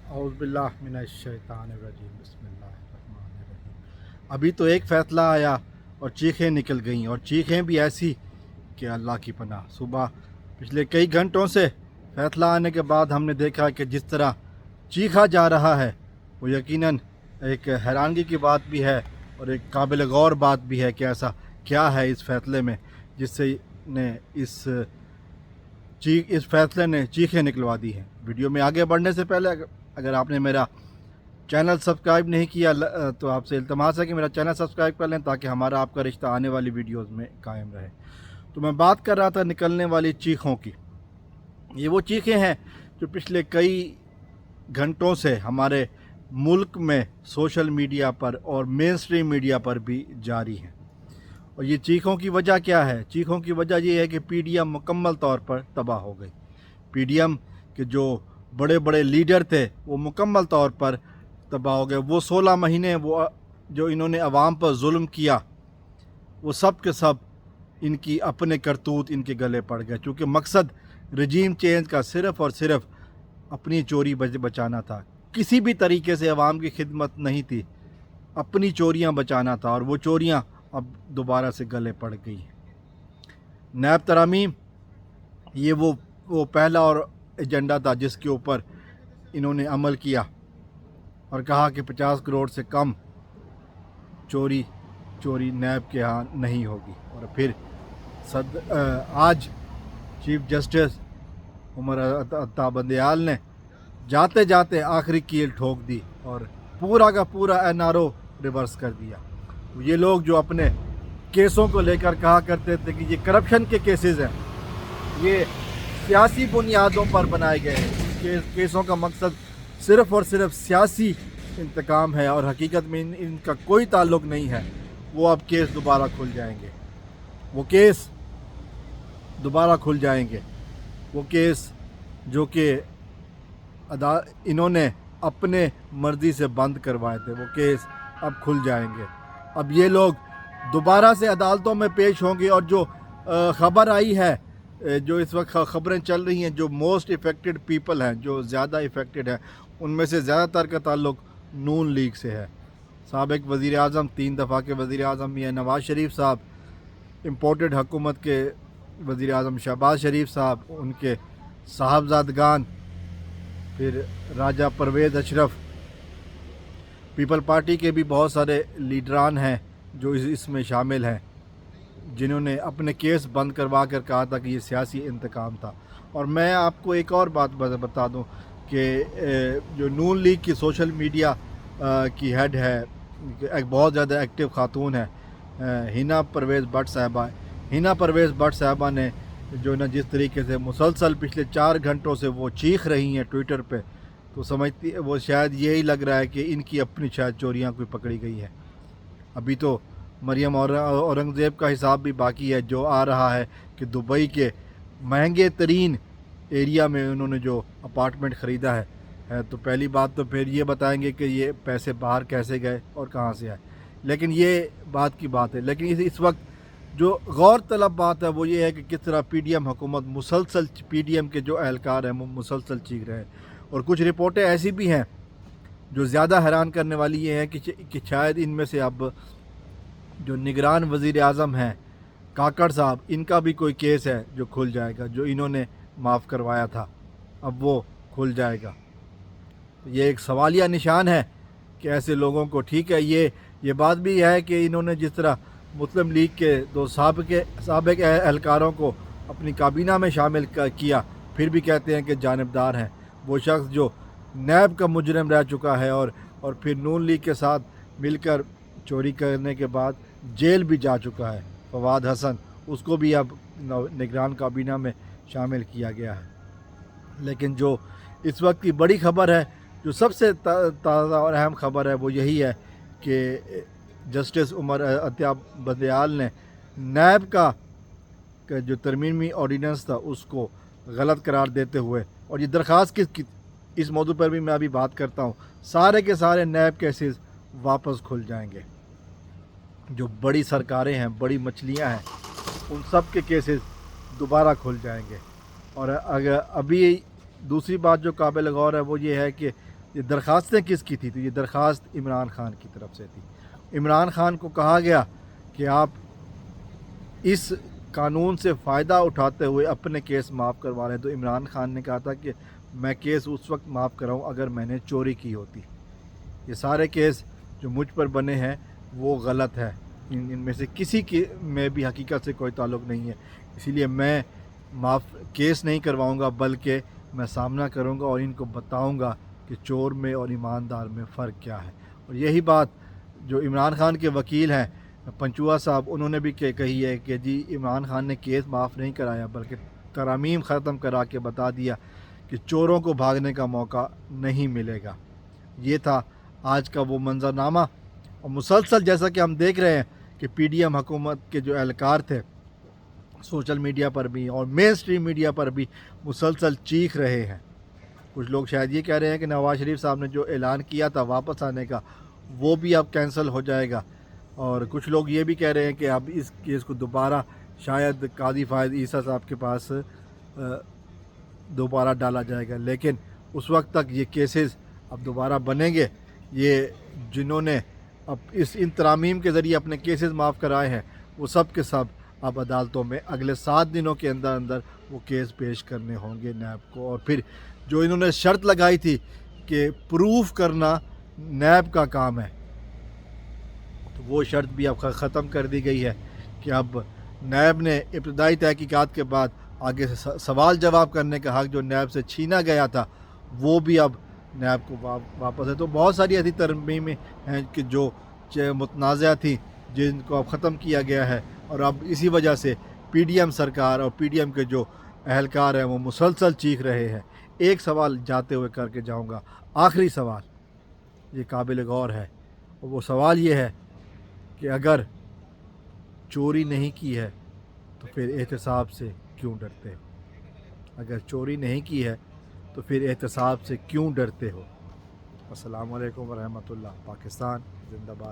औज़ुबिल्लाह मिनश्शैतानिर्रजीम बिस्मिल्लाहिर्रहमानिर्रहीम। अभी तो एक फ़ैसला आया और चीखें निकल गईं, और चीखें भी ऐसी कि अल्लाह की पनाह। सुबह पिछले कई घंटों से फ़ैसला आने के बाद हमने देखा कि जिस तरह चीखा जा रहा है वो यकीनन एक हैरानगी की बात भी है और एक काबिल गौर बात भी है कि ऐसा क्या है इस फ़ैसले में जिससे ने इस फ़ैसले ने चीखें निकलवा दी हैं। वीडियो में आगे बढ़ने से पहले अगर आपने मेरा चैनल सब्सक्राइब नहीं किया तो आपसे इल्तमास है कि मेरा चैनल सब्सक्राइब कर लें ताकि हमारा आपका रिश्ता आने वाली वीडियोस में कायम रहे। तो मैं बात कर रहा था निकलने वाली चीखों की। ये वो चीखें हैं जो पिछले कई घंटों से हमारे मुल्क में सोशल मीडिया पर और मेन स्ट्रीम मीडिया पर भी जारी हैं। और ये चीखों की वजह क्या है? चीखों की वजह ये है कि पीडीएम मुकम्मल तौर पर तबाह हो गई। पीडीएम के जो बड़े बड़े लीडर थे वो मुकम्मल तौर पर तबाह हो गए। वो 16 महीने वो जो इन्होंने अवाम पर जुल्म किया वो सब के सब इनकी अपने करतूत इनके गले पड़ गए, क्योंकि मकसद रजीम चेंज का सिर्फ़ और सिर्फ अपनी चोरी बचाना था। किसी भी तरीके से अवाम की खिदमत नहीं थी, अपनी चोरियां बचाना था, और वो चोरियां अब दोबारा से गले पड़ गई। नैब तरामीम ये वो पहला और एजेंडा था जिसके ऊपर इन्होंने अमल किया और कहा कि 50 करोड़ से कम चोरी नैब के यहाँ नहीं होगी। और फिर आज चीफ जस्टिस उमर अता बंदयाल ने जाते जाते आखिरी कील ठोक दी और पूरा का पूरा एनआरओ रिवर्स कर दिया। ये लोग जो अपने केसों को लेकर कहा करते थे कि ये करप्शन के केसेस हैं, ये सियासी बुनियादों पर बनाए गए हैं, केसों का मकसद सिर्फ़ और सिर्फ सियासी इंतकाम है और हकीकत में इनका कोई ताल्लुक़ नहीं है, वो अब केस दोबारा खुल जाएंगे। वो केस दोबारा खुल जाएंगे, वो केस जो कि इन्होंने अपने मर्ज़ी से बंद करवाए थे, वो केस अब खुल जाएंगे। अब ये लोग दोबारा से अदालतों में पेश होंगे। और जो ख़बर आई है, जो इस वक्त ख़बरें चल रही हैं, जो मोस्ट इफ़ेक्टेड पीपल हैं, जो ज़्यादा इफ़ेक्टेड हैं, उनमें से ज़्यादातर का ताल्लुक़ नून लीग से है। साबिक़ वज़ीर आज़म, 3 दफ़ा के वज़ीर आज़म या नवाज़ शरीफ साहब, इम्पोर्टेड हुकूमत के वज़ीर आज़म शहबाज शरीफ साहब, उनके साहबजादगान, फिर राजा परवेज़ अशरफ, पीपल पार्टी के भी बहुत सारे लीडरान हैं जो इसमें शामिल हैं, जिन्होंने अपने केस बंद करवा कर कहा था कि ये सियासी इंतकाम था। और मैं आपको एक और बात बता दूं कि जो नून लीग की सोशल मीडिया की हेड है, एक बहुत ज़्यादा एक्टिव खातून है, हिना परवेज़ भट्ट साहबा ने जो ना जिस तरीके से मुसलसल पिछले 4 घंटों से वो चीख रही हैं ट्विटर पे, तो समझती वो शायद यही लग रहा है कि इनकी अपनी शायद चोरियां कोई पकड़ी गई है। अभी तो मरियम और औरंगज़ेब का हिसाब भी बाकी है, जो आ रहा है कि दुबई के महंगे तरीन एरिया में उन्होंने जो अपार्टमेंट ख़रीदा है। तो पहली बात तो फिर ये बताएंगे कि ये पैसे बाहर कैसे गए और कहाँ से आए, लेकिन ये बात की बात है। लेकिन इस वक्त जो गौर तलब बात है वो ये है कि किस तरह पीडीएम हुकूमत मुसलसल, पीडीएम के जो एहलकार हैं वो मुसलसल चीख रहे हैं। और कुछ रिपोर्टें ऐसी भी हैं जो ज़्यादा हैरान करने वाली ये है कि शायद इनमें से अब जो निगरान वज़ीर आज़म हैं काकड़ साहब, इनका भी कोई केस है जो खुल जाएगा, जो इन्होंने माफ़ करवाया था अब वो खुल जाएगा। ये एक सवालिया निशान है कि ऐसे लोगों को, ठीक है, ये बात भी है कि इन्होंने जिस तरह मुस्लिम लीग के 2 साबिक़ एहलकारों को अपनी काबीना में शामिल किया, फिर भी कहते हैं कि जानिबदार हैं। वो शख्स जो नैब का मुजरिम रह चुका है और फिर नून लीग के साथ मिलकर चोरी करने के बाद जेल भी जा चुका है, फवाद हसन, उसको भी अब निगरान काबीना में शामिल किया गया है। लेकिन जो इस वक्त की बड़ी खबर है, जो सबसे ताज़ा और अहम खबर है, वो यही है कि जस्टिस उमर अता बंदयाल ने नैब का जो तरमीमी ऑर्डीनेंस था उसको गलत करार देते हुए, और ये दरख्वास्त इस मौजू पर भी मैं अभी बात करता हूँ, सारे के सारे नैब केसेस वापस खुल जाएंगे। जो बड़ी सरकारें हैं, बड़ी मछलियाँ हैं, उन सब के केसेस दोबारा खुल जाएंगे। और अगर अभी दूसरी बात जो काबिल गौर है वो ये है कि یہ درخواستیں کس کی تھی؟ تو یہ درخواست عمران خان کی طرف سے تھی۔ عمران خان کو کہا گیا کہ آپ اس قانون سے فائدہ اٹھاتے ہوئے اپنے کیس معاف کروا رہے ہیں۔ تو عمران خان نے کہا تھا کہ میں کیس اس وقت معاف کراؤں اگر میں نے چوری کی ہوتی۔ یہ سارے کیس جو مجھ پر بنے ہیں وہ غلط ہے، ان میں سے کسی کے میں بھی حقیقت سے کوئی تعلق نہیں ہے، اسی لیے میں کیس نہیں کرواؤں گا، بلکہ میں سامنا کروں گا اور ان کو بتاؤں گا کہ چور میں اور ایماندار میں فرق کیا ہے۔ اور یہی بات جو عمران خان کے وکیل ہیں پنچوا صاحب، انہوں نے بھی کہی ہے کہ جی عمران خان نے کیس معاف نہیں کرایا بلکہ ترامیم ختم کرا کے بتا دیا کہ چوروں کو بھاگنے کا موقع نہیں ملے گا۔ یہ تھا آج کا وہ منظرنامہ، اور مسلسل جیسا کہ ہم دیکھ رہے ہیں کہ پی ڈی ایم حکومت کے جو اہلکار تھے سوشل میڈیا پر بھی اور مین اسٹریم میڈیا پر بھی مسلسل چیخ رہے ہیں۔ کچھ لوگ شاید یہ کہہ رہے ہیں کہ نواز شریف صاحب نے جو اعلان کیا تھا واپس آنے کا وہ بھی اب کینسل ہو جائے گا، اور کچھ لوگ یہ بھی کہہ رہے ہیں کہ اب اس کیس کو دوبارہ شاید قاضی فائز عیسیٰ صاحب کے پاس دوبارہ ڈالا جائے گا، لیکن اس وقت تک یہ کیسز اب دوبارہ بنیں گے۔ یہ جنہوں نے اب ان ترامیم کے ذریعے اپنے کیسز معاف کرائے ہیں وہ سب کے سب اب عدالتوں میں اگلے 7 دنوں کے اندر وہ کیس پیش کرنے ہوں گے نیب کو۔ اور پھر جو انہوں نے شرط لگائی تھی کہ پروف کرنا نیب کا کام ہے، تو وہ شرط بھی اب ختم کر دی گئی ہے کہ اب نیب نے ابتدائی تحقیقات کے بعد آگے سے سوال جواب کرنے کا حق جو نیب سے چھینا گیا تھا وہ بھی اب نیب کو واپس ہے۔ تو بہت ساری ایسی ترمیمیں ہیں کہ جو متنازع تھیں جن کو اب ختم کیا گیا ہے، اور اب اسی وجہ سے پی ڈی ایم سرکار اور پی ڈی ایم کے جو اہلکار ہیں وہ مسلسل چیخ رہے ہیں۔ ایک سوال جاتے ہوئے کر کے جاؤں گا، آخری سوال، یہ قابل غور ہے، اور وہ سوال یہ ہے کہ اگر چوری نہیں کی ہے تو پھر احتساب سے کیوں ڈرتے ہو؟ اگر چوری نہیں کی ہے تو پھر احتساب سے کیوں ڈرتے ہو؟ السلام علیکم ورحمۃ اللہ۔ پاکستان زندہ باد۔